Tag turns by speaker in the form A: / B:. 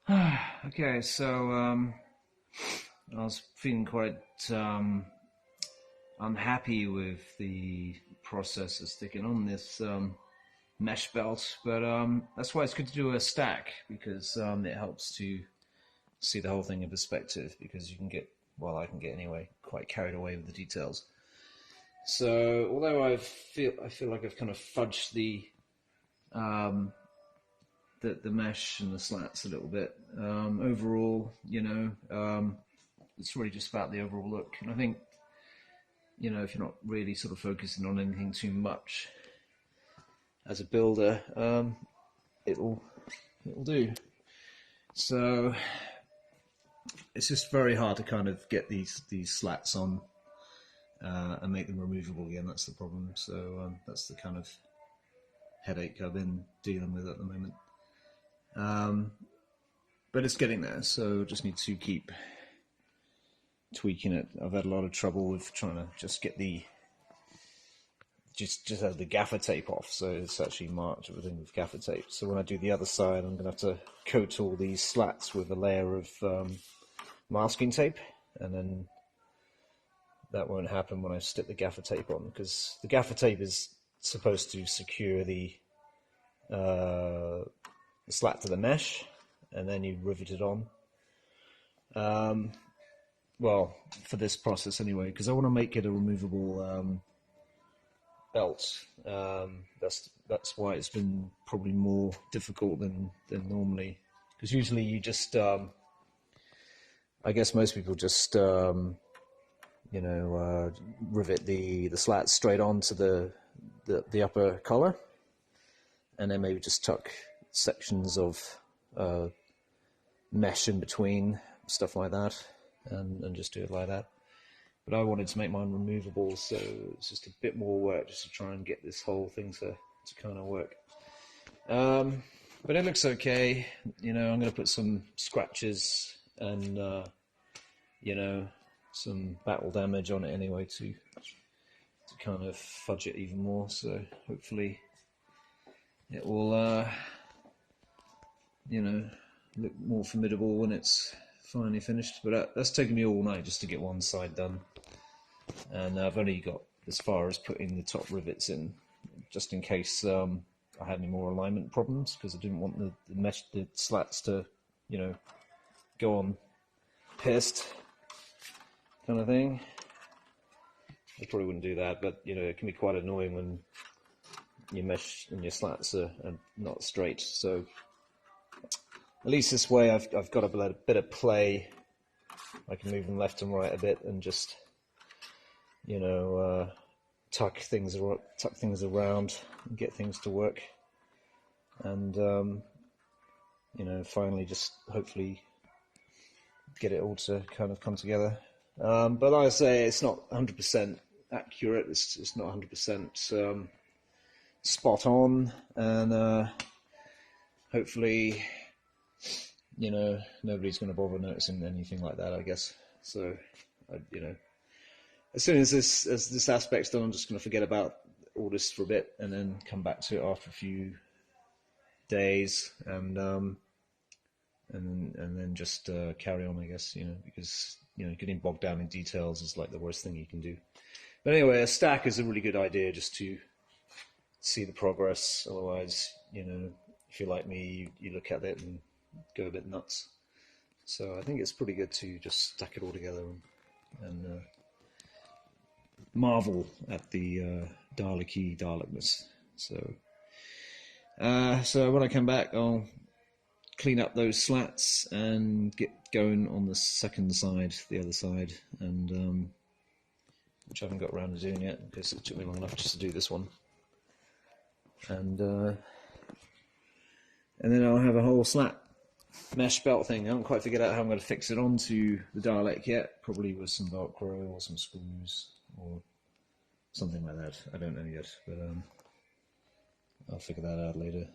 A: Okay, so I was feeling quite unhappy with the process of sticking on this mesh belt, but that's why it's good to do a stack because it helps to see the whole thing in perspective. Because you can get, well, I can get anyway, quite carried away with the details. So although I feel like I've kind of fudged um, the mesh and the slats a little bit. Overall, it's really just about the overall look. And I think, if you're not really sort of focusing on anything too much as a builder, it'll do. So it's just very hard to kind of get these slats on and make them removable again. That's the problem. So that's the kind of headache I've been dealing with at the moment. But it's getting there, so just need to keep tweaking it. I've had a lot of trouble with trying to just get just have the gaffer tape off, so it's actually marked everything with gaffer tape. So when I do the other side, I'm going to have to coat all these slats with a layer of masking tape, and then that won't happen when I stick the gaffer tape on, because the gaffer tape is supposed to secure the slat to the mesh, and then you rivet it on. Well, for this process anyway, because I want to make it a removable belt. That's why it's been probably more difficult than normally. Because usually you just, I guess most people just, rivet the slats straight onto the upper collar, and then maybe just tuck sections of mesh in between, stuff like that, and just do it like that. But I wanted to make mine removable, so it's just a bit more work just to try and get this whole thing to kind of work. But it looks okay. I'm going to put some scratches and some battle damage on it anyway to kind of fudge it even more. So hopefully it will look more formidable when it's finally finished. But that's taken me all night just to get one side done, and I've only got as far as putting the top rivets in, just in case I had any more alignment problems, because I didn't want the slats to go on pierced kind of thing. I probably wouldn't do that, but it can be quite annoying when your mesh and your slats are not straight. So at least this way I've got a bit of play. I can move them left and right a bit and just tuck things around and get things to work, and finally just hopefully get it all to kind of come together. But like I say, it's not 100% accurate. It's not 100% spot on, and hopefully nobody's going to bother noticing anything like that, I guess. So as soon as this aspect's done, I'm just going to forget about all this for a bit and then come back to it after a few days, and then just carry on, I guess. Because getting bogged down in details is like the worst thing you can do. But anyway, a stack is a really good idea just to see the progress. Otherwise, if you're like me, you look at it and go a bit nuts. So I think it's pretty good to just stack it all together and marvel at the Dalekness. So when I come back, I'll clean up those slats and get going on the second side, the other side, and which I haven't got around to doing yet because it took me long enough just to do this one. And then I'll have a whole slat mesh belt thing. I haven't quite figured out how I'm going to fix it onto the Dalek yet. Probably with some Velcro or some screws or something like that. I don't know yet, but I'll figure that out later.